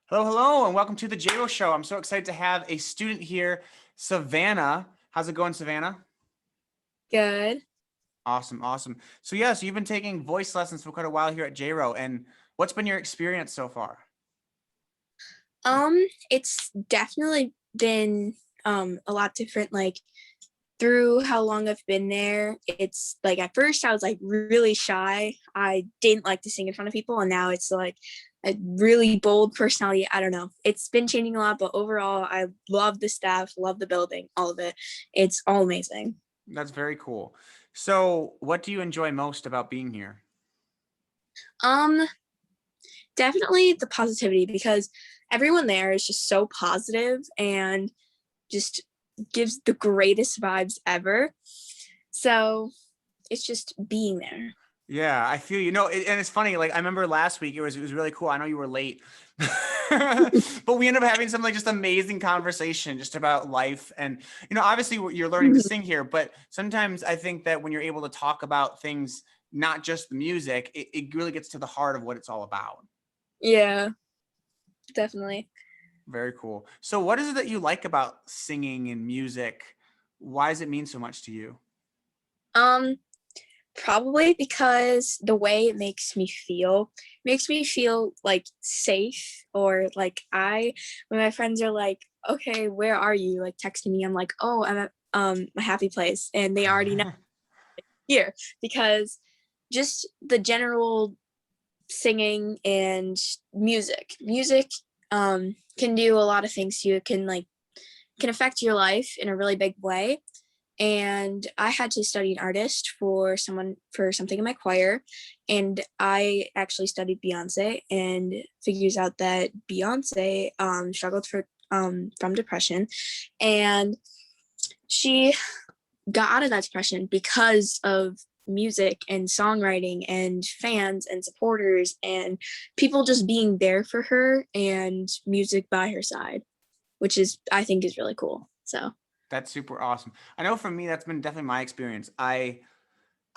Hello, hello, and welcome to the JRO Show. I'm so excited to have a student here, Savannah. How's it going, Savannah? Good. Awesome, awesome. So you've been taking voice lessons for quite a while here at JRO, and what's been your experience so far? It's definitely been a lot different, like through how long I've been there. It's like at first I was like really shy. I didn't like to sing in front of people, and now it's like a really bold personality. I don't know. It's been changing a lot, but overall I love the staff, love the building, all of it. It's all amazing. That's very cool. So, what do you enjoy most about being here? Um, Definitely the positivity because everyone there is just so positive and just gives the greatest vibes ever. So it's just being there. Yeah, I feel you. No, and it's funny. Like I remember last week, it was really cool. I know you were late, but we ended up having some like just amazing conversation just about life. And obviously you're learning to Mhm. sing here, but sometimes I think that when you're able to talk about things, not just the music, it really gets to the heart of what it's all about. Yeah, definitely. Very cool. So, what is it that you like about singing and music? Why does it mean so much to you? Um, Probably because the way it makes me feel like safe, or like when my friends are like, okay, where are you? Like texting me, I'm like, oh, I'm at a happy place, and they already know here because just the general singing and music can do a lot of things to you. It can affect your life in a really big way. And I had to study an artist for something in my choir, and I actually studied Beyonce, and figures out that Beyonce struggled from depression, and she got out of that depression because of music and songwriting and fans and supporters and people just being there for her and music by her side, which is I think is really cool. So That's super awesome. I know for me, that's been definitely my experience. I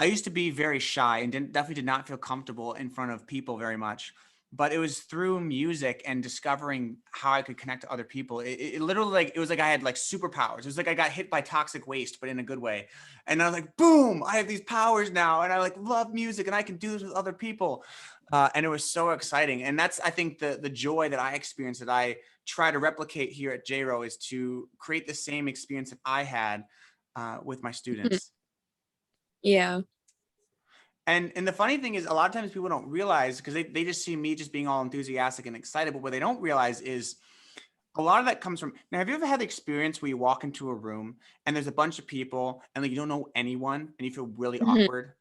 used to be very shy and definitely did not feel comfortable in front of people very much. But it was through music and discovering how I could connect to other people. It literally like it was like I had like superpowers. It was like I got hit by toxic waste, but in a good way. And I was like, boom, I have these powers now, and I like love music, and I can do this with other people. And it was so exciting. And that's I think the joy that I experienced that I try to replicate here at JRO is to create the same experience that I had with my students. yeah. And the funny thing is, a lot of times people don't realize because they just see me just being all enthusiastic and excited. But what they don't realize is a lot of that comes from. Now, have you ever had the experience where you walk into a room and there's a bunch of people and like you don't know anyone and you feel really Mhm. awkward?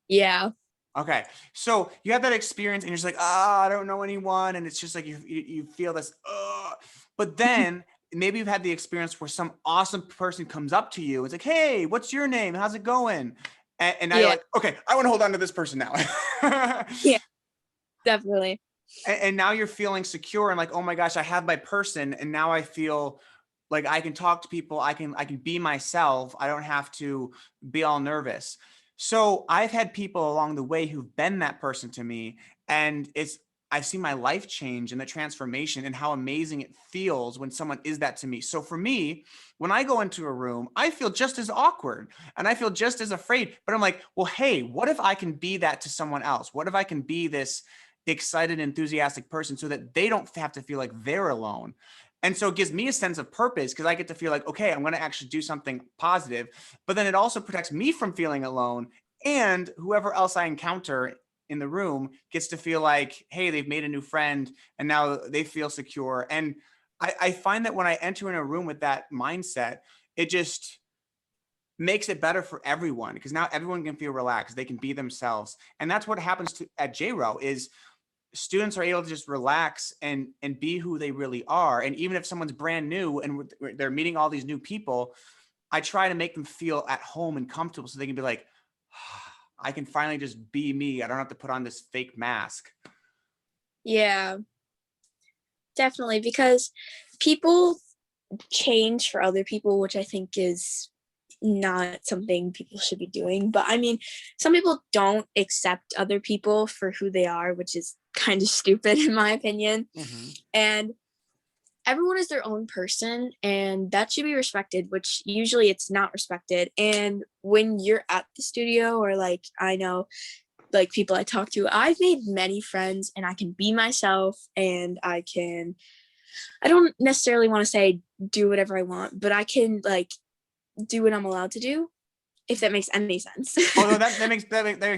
Yeah. Okay, so you have that experience and you're just like, ah, I don't know anyone, and it's just like you feel this, but then maybe you've had the experience where some awesome person comes up to you. It's like, hey, what's your name? How's it going? And now you're Yeah. like, okay, I want to hold on to this person now. Yeah, definitely. And now you're feeling secure and like, oh my gosh, I have my person, and now I feel like I can talk to people. I can be myself. I don't have to be all nervous. So I've had people along the way who've been that person to me, and I've seen my life change and the transformation and how amazing it feels when someone is that to me. So for me, when I go into a room, I feel just as awkward and I feel just as afraid, but I'm like, well, hey, what if I can be that to someone else? What if I can be this excited, enthusiastic person so that they don't have to feel like they're alone? And so it gives me a sense of purpose because I get to feel like, okay, I'm going to actually do something positive. But then it also protects me from feeling alone. And whoever else I encounter in the room gets to feel like, hey, they've made a new friend and now they feel secure. And I find that when I enter in a room with that mindset, it just makes it better for everyone because now everyone can feel relaxed. They can be themselves. And that's what happens at JRO is students are able to just relax and be who they really are. And even if someone's brand new and they're meeting all these new people, I try to make them feel at home and comfortable so they can be like, I can finally just be me. I don't have to put on this fake mask. Yeah, definitely. Because people change for other people, which I think is not something people should be doing. But I mean, some people don't accept other people for who they are, which is kind of stupid in my opinion. Hmm. And everyone is their own person and that should be respected, which usually it's not respected. And when you're at the studio, or like I know like people I talk to, I've made many friends and I can be myself, and I don't necessarily want to say do whatever I want, but I can like do what I'm allowed to do, if that makes any sense. Although that makes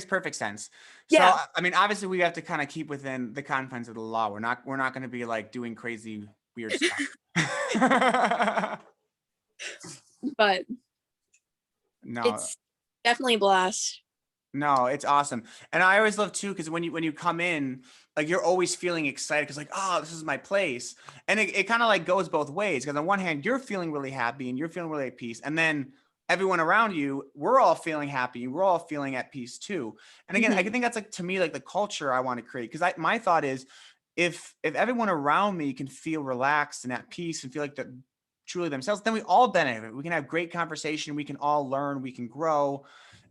perfect sense. So Yeah, I mean, obviously we have to kind of keep within the confines of the law. We're not going to be like doing crazy weird stuff. but No, it's definitely a blast. no, it's awesome. And I always love too, because when you come in, like you're always feeling excited because like, oh, this is my place. And it kind of like goes both ways. Because on one hand, you're feeling really happy and you're feeling really at peace. And then everyone around you, we're all feeling happy. We're all feeling at peace too. And again, I Mhm. think that's like to me, like the culture I want to create. Because my thought is if everyone around me can feel relaxed and at peace and feel like they're truly themselves, then we all benefit. We can have great conversation, we can all learn, we can grow.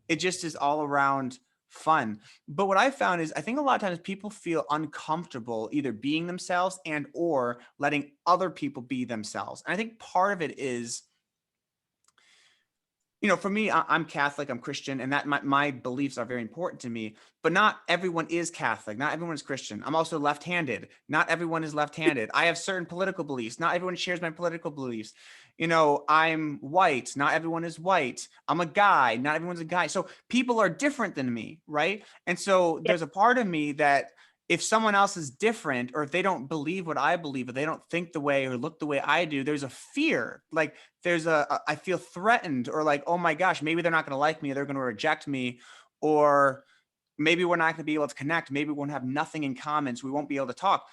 It just is all around fun. But what I found is I think a lot of times people feel uncomfortable either being themselves and or letting other people be themselves. And I think part of it is, for me, I'm Catholic, I'm Christian, and that my beliefs are very important to me. But not everyone is Catholic. Not everyone is Christian. I'm also left-handed. Not everyone is left-handed. I have certain political beliefs. Not everyone shares my political beliefs. I'm white. Not everyone is white. I'm a guy. Not everyone's a guy. So people are different than me, right? And so Yeah. there's a part of me that if someone else is different, or if they don't believe what I believe, or they don't think the way or look the way I do, there's a fear. Like I feel threatened, or like, oh my gosh, maybe they're not going to like me, or they're going to reject me, or maybe we're not going to be able to connect. Maybe we won't have nothing in common, so we won't be able to talk.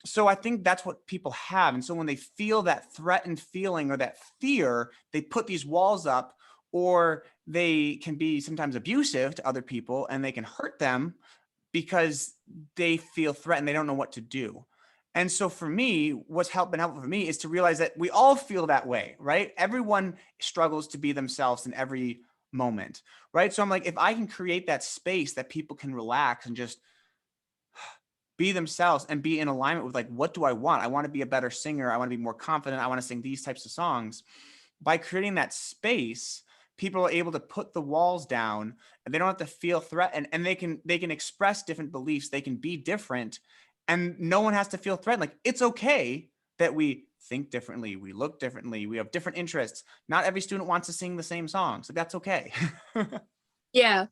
So I think that's what people have. And so when they feel that threatened feeling or that fear, they put these walls up, or they can be sometimes abusive to other people and they can hurt them because they feel threatened. They don't know what to do. And so for me, been helpful for me is to realize that we all feel that way, right? Everyone struggles to be themselves in every moment, right? So I'm like, if I can create that space that people can relax and just be themselves and be in alignment with like, what do I want? I want to be a better singer. I want to be more confident. I want to sing these types of songs. By creating that space, people are able to put the walls down and they don't have to feel threatened, and they can express different beliefs. They can be different, and no one has to feel threatened. Like, it's okay that we think differently. We look differently. We have different interests. Not every student wants to sing the same song. So that's okay. Yeah.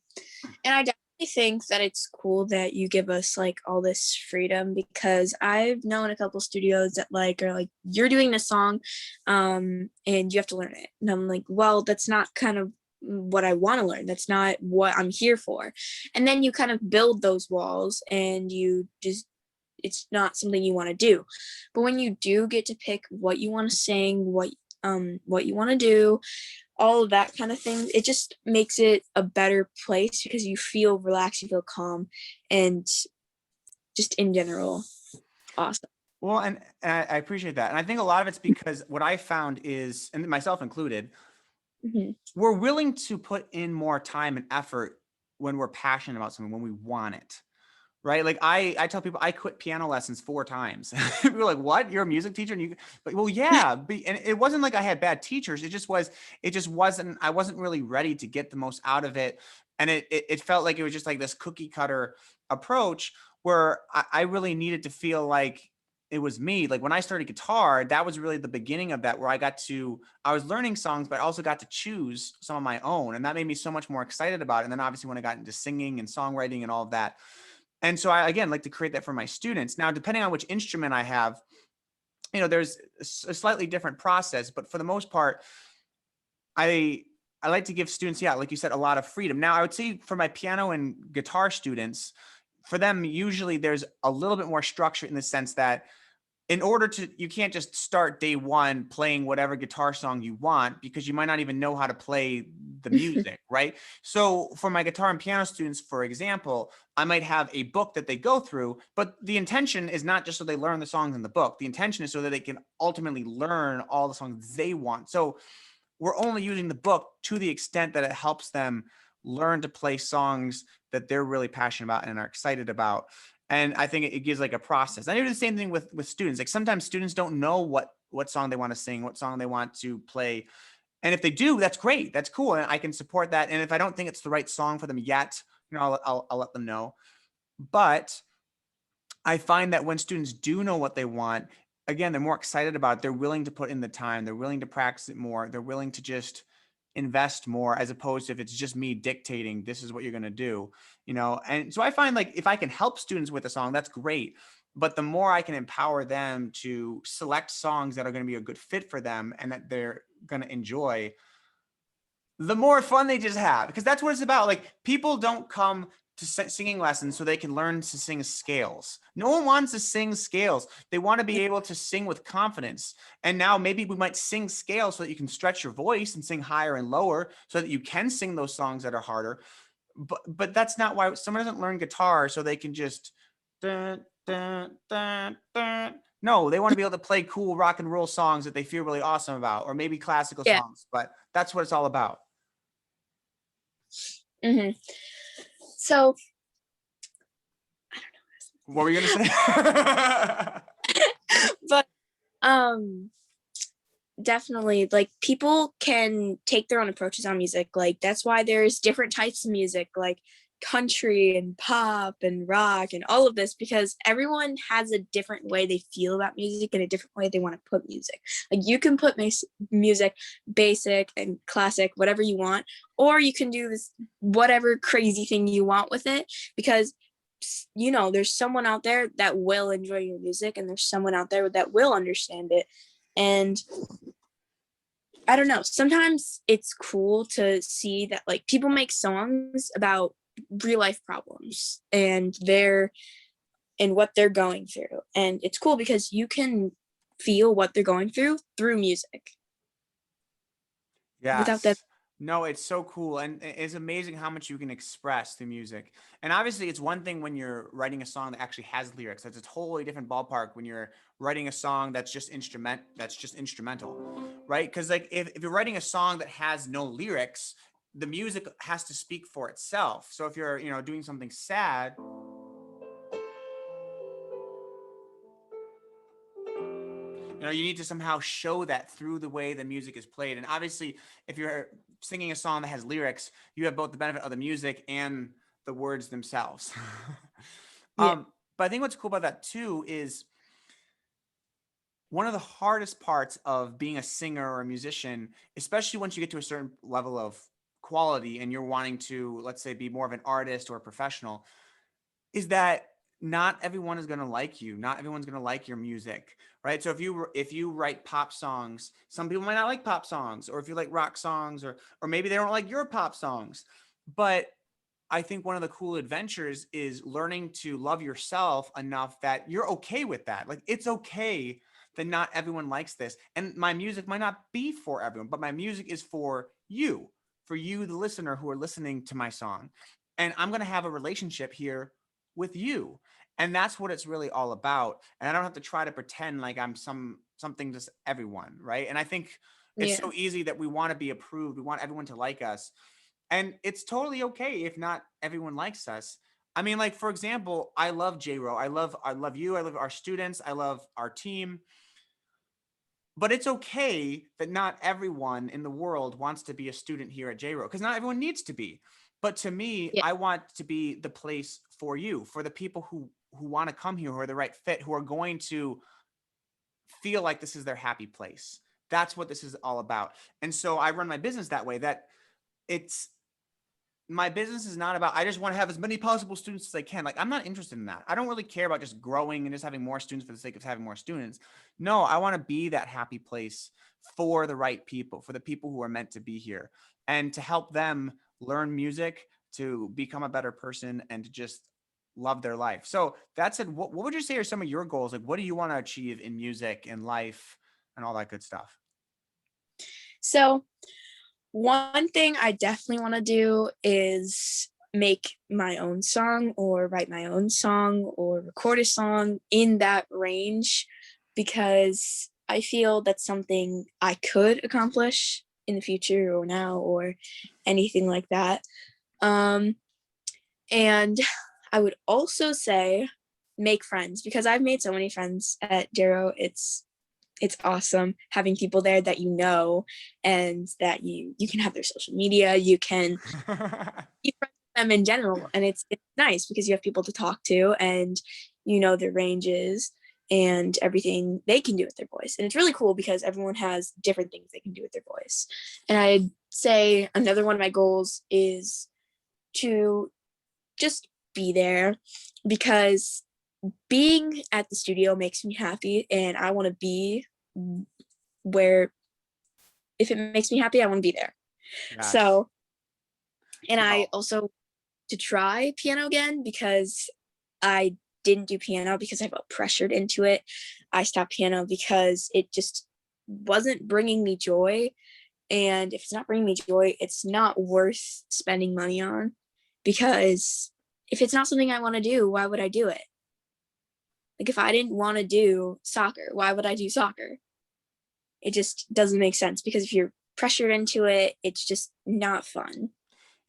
And I definitely think that it's cool that you give us like all this freedom, because I've known a couple studios that like are like, you're doing this song, and you have to learn it. And I'm like, well, that's not kind of what I want to learn. That's not what I'm here for. And then you kind of build those walls and you just it's not something you want to do. But when you do get to pick what you want to sing, what you want to do, all of that kind of thing, it just makes it a better place because you feel relaxed, you feel calm, and just in general, awesome. Well, and I appreciate that. And I think a lot of it's because what I found is, and myself included, Hmm. we're willing to put in more time and effort when we're passionate about something, when we want it. Right. Like I tell people I quit piano lessons 4 times. People are like, what? You're a music teacher? And you like, well, yeah. And it wasn't like I had bad teachers. It just wasn't, I wasn't really ready to get the most out of it. And it felt like it was just like this cookie cutter approach where I really needed to feel like it was me. Like when I started guitar, that was really the beginning of that, where I was learning songs, but I also got to choose some of my own. And that made me so much more excited about it. And then obviously when I got into singing and songwriting and all of that, and so I, again, like to create that for my students. Now, depending on which instrument I have, there's a slightly different process, but for the most part, I I like to give students, yeah, like you said, a lot of freedom. Now, I would say for my piano and guitar students, for them, usually there's a little bit more structure in the sense that you can't just start day one playing whatever guitar song you want, because you might not even know how to play the music, right? So for my guitar and piano students, for example, I might have a book that they go through, but the intention is not just so they learn the songs in the book. The intention is so that they can ultimately learn all the songs they want. So we're only using the book to the extent that it helps them learn to play songs that they're really passionate about and are excited about. And I think it gives like a process. I do the same thing with students. Like sometimes students don't know what song they want to sing, what song they want to play. And if they do, that's great. That's cool. And I can support that. And if I don't think it's the right song for them yet, I'll let them know. But I find that when students do know what they want, again, they're more excited about it. They're willing to put in the time. They're willing to practice it more. They're willing to just invest more, as opposed to if it's just me dictating, this is what you're going to do, And so I find like if I can help students with a song, that's great. But the more I can empower them to select songs that are going to be a good fit for them and that they're going to enjoy, the more fun they just have, because that's what it's about. Like people don't come to singing lessons so they can learn to sing scales. No one wants to sing scales. They want to be able to sing with confidence. And now maybe we might sing scales so that you can stretch your voice and sing higher and lower so that you can sing those songs that are harder. But that's not why someone doesn't learn guitar so they can just dun, dun, dun, dun. No, they want to be able to play cool rock and roll songs that they feel really awesome about, or maybe classical Yeah. songs, but that's what it's all about. Mm-hmm. So what were you gonna say? But definitely, like, people can take their own approaches on music. Like, that's why there's different types of music, like country and pop and rock and all of this, because everyone has a different way they feel about music and a different way they want to put music. Like, you can put music basic and classic, whatever you want, or you can do this whatever crazy thing you want with it, because there's someone out there that will enjoy your music and there's someone out there that will understand it. And I don't know, sometimes it's cool to see that like people make songs about real life problems and what they're going through. And it's cool because you can feel what they're going through music. Yes. Without that. No, it's so cool. And it's amazing how much you can express through music. And obviously it's one thing when you're writing a song that actually has lyrics. That's a totally different ballpark when you're writing a song that's just instrumental, right? Because like if you're writing a song that has no lyrics, the music has to speak for itself. So if you're, doing something sad, you need to somehow show that through the way the music is played. And obviously, if you're singing a song that has lyrics, you have both the benefit of the music and the words themselves. Yeah. But I think what's cool about that too is one of the hardest parts of being a singer or a musician, especially once you get to a certain level of quality and you're wanting to, let's say, be more of an artist or a professional, is that not everyone is going to like you. Not everyone's going to like your music, right? So if you write pop songs, some people might not like pop songs, or if you like rock songs, or maybe they don't like your pop songs. But I think one of the cool adventures is learning to love yourself enough that you're okay with that. Like it's okay that not everyone likes this, and my music might not be for everyone, but my music is for you, the listener who are listening to my song, and I'm going to have a relationship here with you. And that's what it's really all about. And I don't have to try to pretend like I'm something to everyone, right? And I think it's so easy that we want to be approved. We want everyone to like us. And it's totally okay if not everyone likes us. I mean, like, for example, I love J-Ro. I love you. I love our students. I love our team. But it's okay that not everyone in the world wants to be a student here at J-Ro, because not everyone needs to be. But to me, Yeah. I want to be the place for you, for the people who want to come here, who are the right fit, who are going to feel like this is their happy place. That's what this is all about. And so I run my business that way, that my business is not about, I just want to have as many possible students as I can. Like, I'm not interested in that. I don't really care about just growing and just having more students for the sake of having more students. No, I want to be that happy place for the right people, for the people who are meant to be here, and to help them learn music, to become a better person, and to just love their life. So that's it. What would you say are some of your goals? Like, what do you want to achieve in music and life and all that good stuff? So one thing I definitely want to do is make my own song or write my own song or record a song in that range, because I feel that's something I could accomplish in the future or now or anything like that. Um, and I would also say make friends because I've made so many friends at Darrow. It's awesome having people there that you know and that you can have their social media, you can be friends with them in general, and it's nice because you have people to talk to and you know their ranges and everything they can do with their voice. And it's really cool because everyone has different things they can do with their voice. And I'd say another one of my goals is to just be there because being at the studio makes me happy and I want to be where if it makes me happy, I want to be there. Yes. So, and I Well, also to try piano again because I didn't do piano because I felt pressured into it. I stopped piano because it just wasn't bringing me joy. And if it's not bringing me joy, it's not worth spending money on because if it's not something I want to do, why would I do it? Like if I didn't want to do soccer, why would I do soccer? It just doesn't make sense because if you're pressured into it, it's just not fun.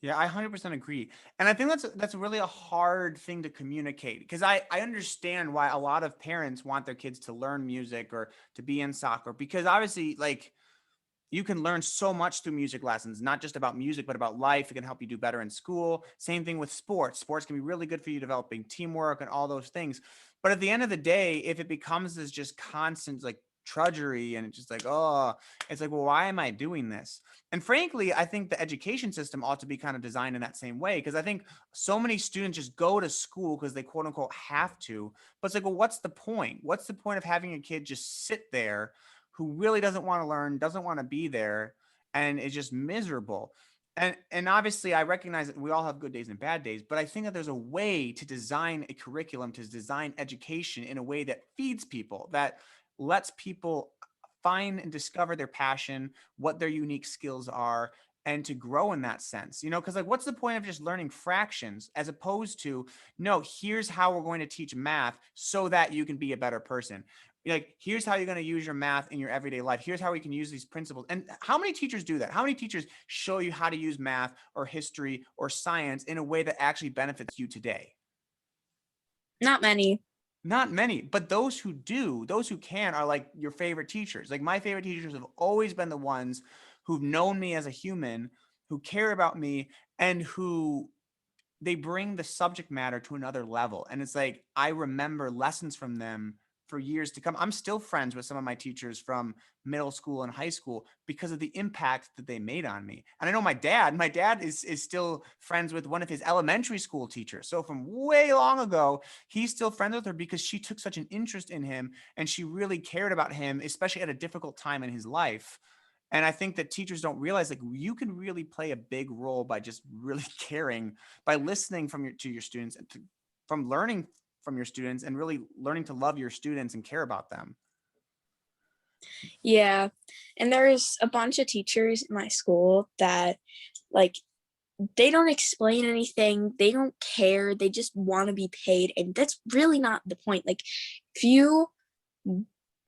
yeah, I 100% agree. And I think that's really a hard thing to communicate because I understand why a lot of parents want their kids to learn music or to be in soccer because obviously like you can learn so much through music lessons, not just about music, but about life. It can help you do better in school. Same thing with sports. Sports can be really good for you developing teamwork and all those things. But at the end of the day, if it becomes this just constant like trudgery and it's just like, oh, it's like, well, why am I doing this? And frankly, I think the education system ought to be kind of designed in that same way because I think so many students just go to school because they quote unquote have to. But it's like, well, what's the point? What's the point of having a kid just sit there who really doesn't want to learn, doesn't want to be there, and is just miserable. And obviously I recognize that we all have good days and bad days, but I think that there's a way to design a curriculum, to design education in a way that feeds people, that lets people find and discover their passion, what their unique skills are, and to grow in that sense. You know, because like what's the point of just learning fractions as opposed to no, here's how we're going to teach math so that you can be a better person. Like here's how you're going to use your math in your everyday life. Here's how we can use these principles. And how many teachers do that? How many teachers show you how to use math or history or science in a way that actually benefits you today? Not many. Not many, but those who do, those who can, are like your favorite teachers. Like my favorite teachers have always been the ones who've known me as a human, who care about me, and who they bring the subject matter to another level. And it's like I remember lessons from them for years to come. I'm still friends with some of my teachers from middle school and high school because of the impact that they made on me. And I know my dad is still friends with one of his elementary school teachers. So from way long ago, he's still friends with her because she took such an interest in him and she really cared about him, especially at a difficult time in his life. And I think that teachers don't realize like you can really play a big role by just really caring, by listening from your to your students and from learning from your students and really learning to love your students and care about them. Yeah. And there's a bunch of teachers in my school that like they don't explain anything. They don't care. They just want to be paid. And that's really not the point. Like if you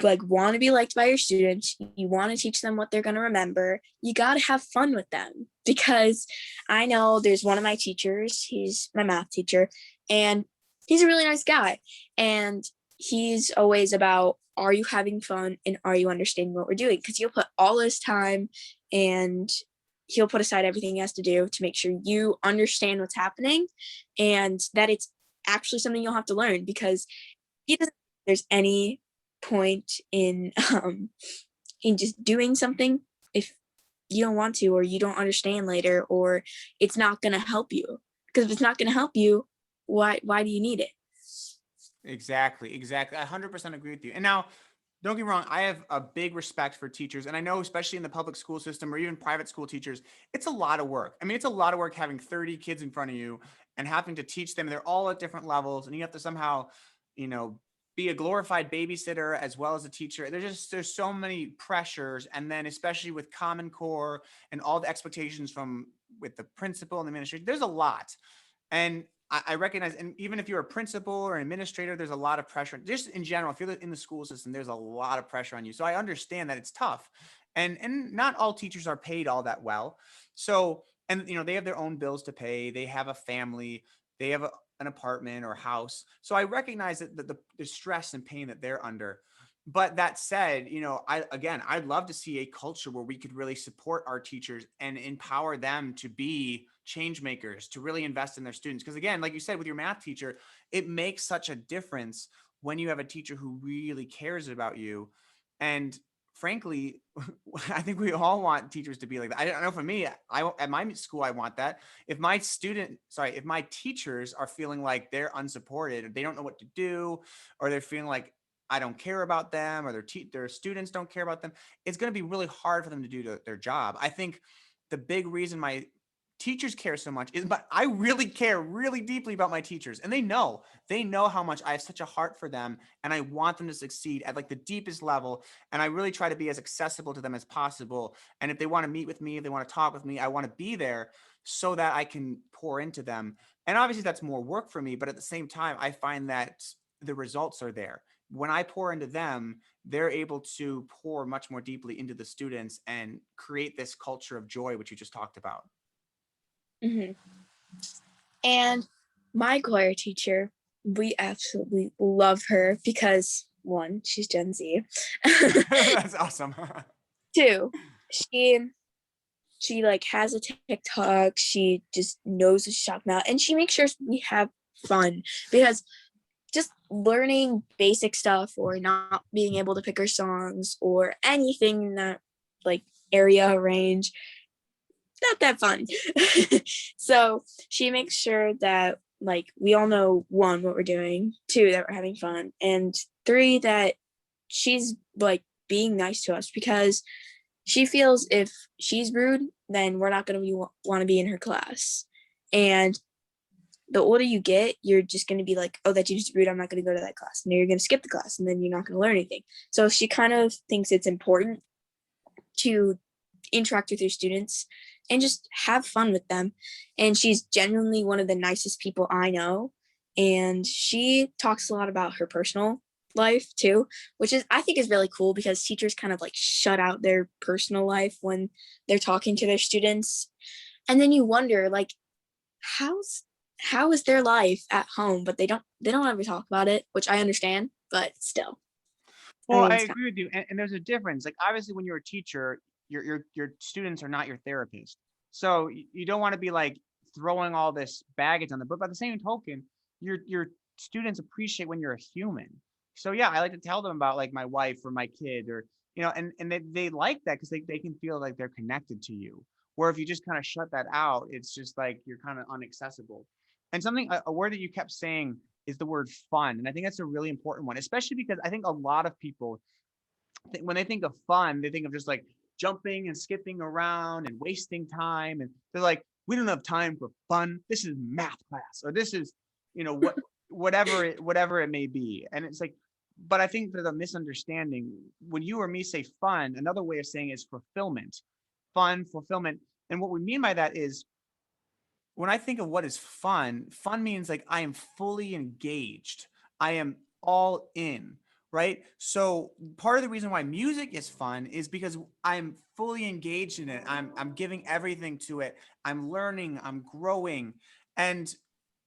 like want to be liked by your students, you want to teach them what they're going to remember, you got to have fun with them because I know there's one of my teachers, he's my math teacher, and he's a really nice guy. And he's always about, are you having fun and are you understanding what we're doing? Because he'll put all his time and he'll put aside everything he has to do to make sure you understand what's happening and that it's actually something you'll have to learn because he doesn't think there's any point in just doing something if you don't want to or you don't understand later or it's not going to help you because if it's not going to help you why do you need it? Exactly, exactly. I 100% agree with you. And now, don't get me wrong, I have a big respect for teachers. And I know, especially in the public school system or even private school teachers, it's a lot of work. I mean, it's a lot of work having 30 kids in front of you and having to teach them. They're all at different levels. And you have to somehow, you know, be a glorified babysitter as well as a teacher. There's so many pressures. And then, especially with Common Core and all the expectations from with the principal and the administration, there's a lot. And I recognize, and even if you're a principal or an administrator, there's a lot of pressure. Just in general, if you're in the school system, there's a lot of pressure on you. So I understand that it's tough, and not all teachers are paid all that well. So, and they have their own bills to pay. They have a family. They have an apartment or house. So I recognize that the stress and pain that they're under. But that said, I'd love to see a culture where we could really support our teachers and empower them to be change makers, to really invest in their students. Because again, like you said, with your math teacher, it makes such a difference when you have a teacher who really cares about you. And frankly, I think we all want teachers to be like that. I don't know, for me, at my school, I want that. If my teachers are feeling like they're unsupported, or they don't know what to do, or they're feeling like I don't care about them, or their students don't care about them, it's going to be really hard for them to do their job. I think the big reason my teachers care so much is, but I really care really deeply about my teachers, and they know how much I have such a heart for them, and I want them to succeed at like the deepest level. And I really try to be as accessible to them as possible. And if they want to meet with me, if they want to talk with me, I want to be there so that I can pour into them. And obviously that's more work for me, but at the same time, I find that the results are there. When I pour into them, they're able to pour much more deeply into the students and create this culture of joy, which you just talked about. Hmm. And my choir teacher, we absolutely love her because one, she's Gen Z. That's awesome. Two, she like has a TikTok. She just knows to shout out, and she makes sure we have fun, because just learning basic stuff or not being able to pick her songs or anything in that like area range, not that fun. So she makes sure that like we all know, one, what we're doing, two, that we're having fun, and three, that she's like being nice to us, because she feels if she's rude, then we're not going to want to be in her class. And the older you get, you're just going to be like, oh, that teacher's rude, I'm not going to go to that class. And then you're going to skip the class, and then you're not going to learn anything. So she kind of thinks it's important to interact with your students and just have fun with them. And she's genuinely one of the nicest people I know. And she talks a lot about her personal life too, which is, I think, is really cool, because teachers kind of like shut out their personal life when they're talking to their students. And then you wonder, like, how is their life at home? But they don't ever talk about it, which I understand, but still. I Well, mean, I it's agree with you, and there's a difference. Like obviously, when you're a teacher, your students are not your therapist, so you don't want to be like throwing all this baggage on them. But by the same token, your students appreciate when you're a human. So yeah, I like to tell them about like my wife or my kid, or and they like that because they can feel like they're connected to you. Where if you just kind of shut that out, it's just like you're kind of unaccessible. And something a word that you kept saying is the word fun. And I think that's a really important one, especially because I think a lot of people, when they think of fun, they think of just like jumping and skipping around and wasting time. And they're like, we don't have time for fun. This is math class, or this is, whatever it may be. And it's like, but I think there's a misunderstanding. When you or me say fun, another way of saying is fulfillment, fun, fulfillment. And what we mean by that is, when I think of what is fun, fun means like I am fully engaged. I am all in, right? So part of the reason why music is fun is because I'm fully engaged in it. I'm giving everything to it. I'm learning, I'm growing. And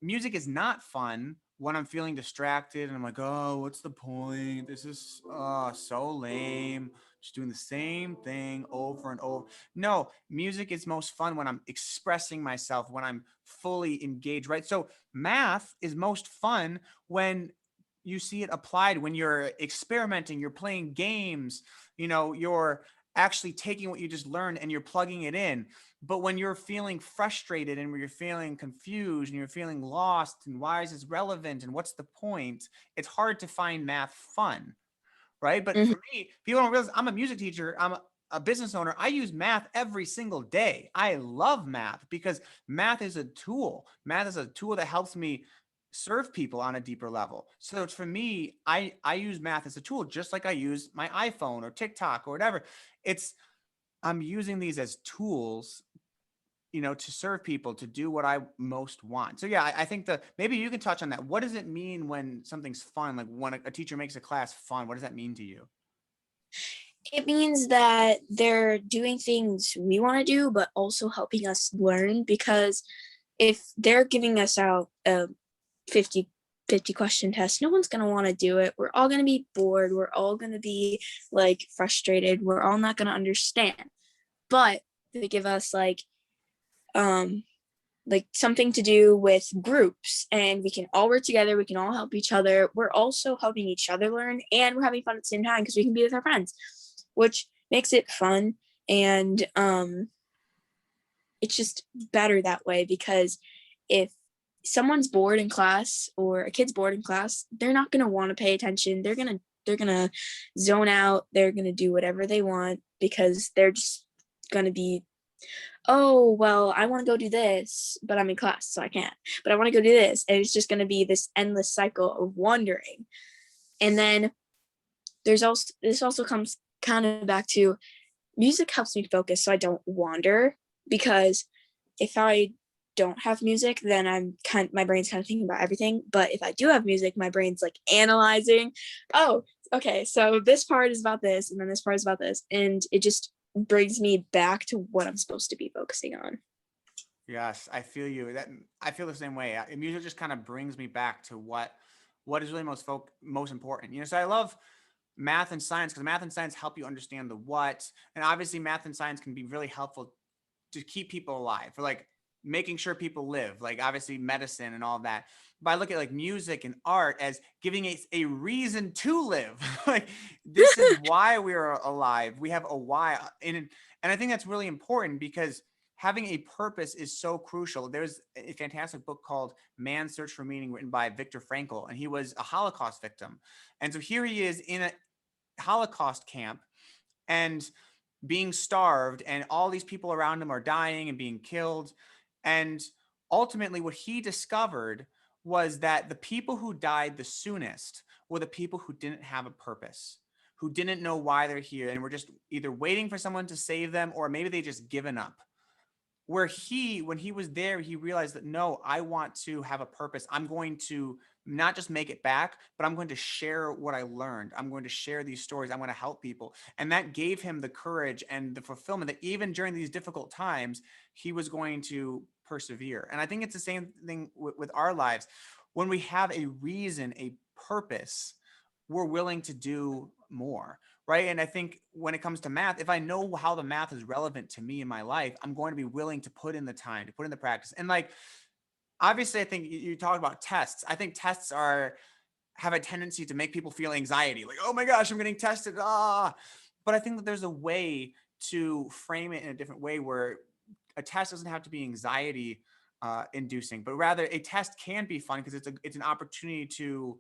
music is not fun when I'm feeling distracted and I'm like, oh, what's the point? This is so lame. Just doing the same thing over and over. No, music is most fun when I'm expressing myself, when I'm fully engaged, right? So math is most fun when you see it applied, when you're experimenting, you're playing games, you're actually taking what you just learned and you're plugging it in. But when you're feeling frustrated and when you're feeling confused and you're feeling lost and why is this relevant and what's the point, it's hard to find math fun, right? But Mhm. for me, people don't realize I'm a music teacher. I'm a business owner. I use math every single day. I love math because math is a tool. Math is a tool that helps me serve people on a deeper level. So for me, I use math as a tool, just like I use my iPhone or TikTok or whatever. It's I'm using these as tools to serve people, to do what I most want. So yeah, I think maybe you can touch on that. What does it mean when something's fun? Like when a teacher makes a class fun, what does that mean to you? It means that they're doing things we want to do, but also helping us learn, because if they're giving us out a 50 question test, no one's going to want to do it. We're all going to be bored. We're all going to be like frustrated. We're all not going to understand. But they give us um something to do with groups, and we can all work together, we can all help each other, we're also helping each other learn, and we're having fun at the same time because we can be with our friends, which makes it fun. And it's just better that way, because if someone's bored in class, or a kid's bored in class, they're not going to want to pay attention. They're going to zone out. They're going to do whatever they want, because they're just going to be, oh, well, I want to go do this, but I'm in class, so I can't. But I want to go do this. And it's just going to be this endless cycle of wandering. And then this also comes kind of back to, music helps me focus so I don't wander, because if I don't have music, then my brain's kind of thinking about everything. But if I do have music, my brain's like analyzing, oh, okay, so this part is about this, and then this part is about this. And it just brings me back to what I'm supposed to be focusing on. Yes, I feel you. I feel the same way. Music just kind of brings me back to what is really most important. So I love math and science because math and science help you understand the what, and obviously math and science can be really helpful to keep people alive, for like making sure people live, like obviously medicine and all of that. But I look at like music and art as giving a reason to live. Like this is why we're alive. We have a why. And I think that's really important because having a purpose is so crucial. There's a fantastic book called Man's Search for Meaning, written by Viktor Frankl, and he was a Holocaust victim. And so here he is in a Holocaust camp and being starved, and all these people around him are dying and being killed. And ultimately, what he discovered was that the people who died the soonest were the people who didn't have a purpose, who didn't know why they're here, and were just either waiting for someone to save them, or maybe they just given up. Where when he was there, he realized that no, I want to have a purpose. I'm going to not just make it back, but I'm going to share what I learned. I'm going to share these stories. I'm going to help people. And that gave him the courage and the fulfillment that even during these difficult times, he was going to persevere. And I think it's the same thing with our lives. When we have a reason, a purpose, we're willing to do more. Right. And I think when it comes to math, if I know how the math is relevant to me in my life, I'm going to be willing to put in the time, to put in the practice. And like, obviously, I think you talk about tests. I think tests have a tendency to make people feel anxiety, like, oh my gosh, I'm getting tested. Ah, but I think that there's a way to frame it in a different way where a test doesn't have to be anxiety inducing, but rather a test can be fun because it's an opportunity to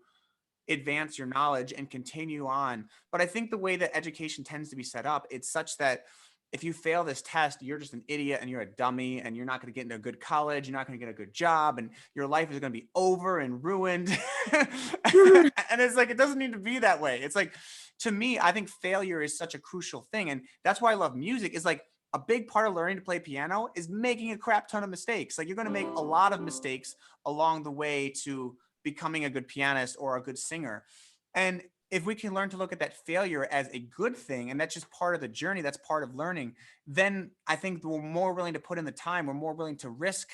advance your knowledge and continue on. But I think the way that education tends to be set up, it's such that if you fail this test, you're just an idiot and you're a dummy and you're not going to get into a good college. You're not going to get a good job and your life is going to be over and ruined. And it's like, it doesn't need to be that way. It's like, to me, I think failure is such a crucial thing. And that's why I love music, is like a big part of learning to play piano is making a crap ton of mistakes. Like you're going to make a lot of mistakes along the way to becoming a good pianist or a good singer. And if we can learn to look at that failure as a good thing, and that's just part of the journey, that's part of learning, then I think we're more willing to put in the time. We're more willing to risk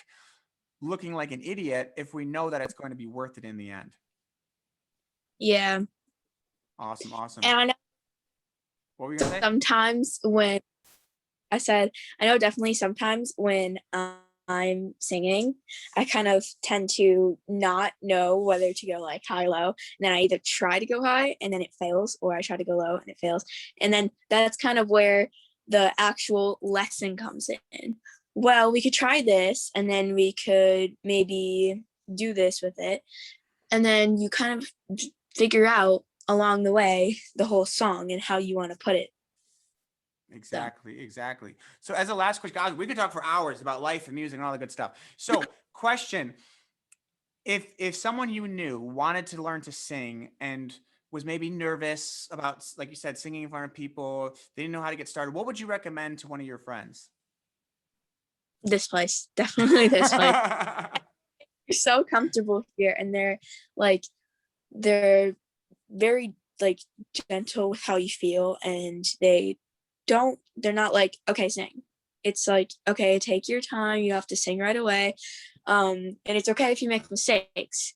looking like an idiot if we know that it's going to be worth it in the end. Yeah. Awesome. Awesome. And I know What were you going to say? sometimes when I know definitely sometimes when I'm singing, I kind of tend to not know whether to go like high, low. And then I either try to go high and then it fails, or I try to go low and it fails. And then that's kind of where the actual lesson comes in. Well, we could try this, and then we could maybe do this with it. And then you kind of figure out along the way the whole song and how you want to put it. So. Exactly. So as a last question, guys, we could talk for hours about life and music and all the good stuff. So question, if someone you knew wanted to learn to sing and was maybe nervous about, like you said, singing in front of people, they didn't know how to get started, what would you recommend to one of your friends? This place, definitely this place. You're so comfortable here, and they're very like gentle with how you feel, and they're not like, okay, sing. It's like, okay, take your time, you have to sing right away. And it's okay if you make mistakes,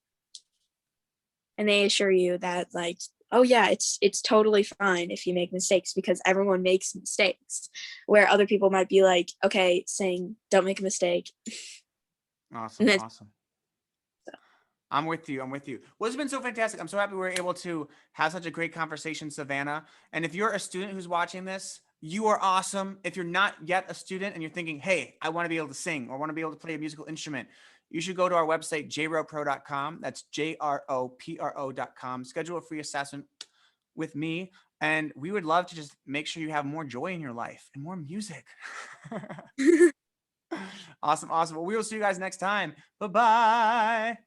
and they assure you that like, oh yeah, it's totally fine if you make mistakes, because everyone makes mistakes, where other people might be like, okay, sing, don't make a mistake. And Awesome. then Awesome. I'm with you. I'm with you. Well, it's been so fantastic. I'm so happy we were able to have such a great conversation, Savannah. And if you're a student who's watching this, you are awesome. If you're not yet a student and you're thinking, hey, I want to be able to sing or want to be able to play a musical instrument, you should go to our website, jropro.com. That's JROPRO.com. Schedule a free assessment with me. And we would love to just make sure you have more joy in your life and more music. Awesome. Awesome. Well, we will see you guys next time. Bye-bye.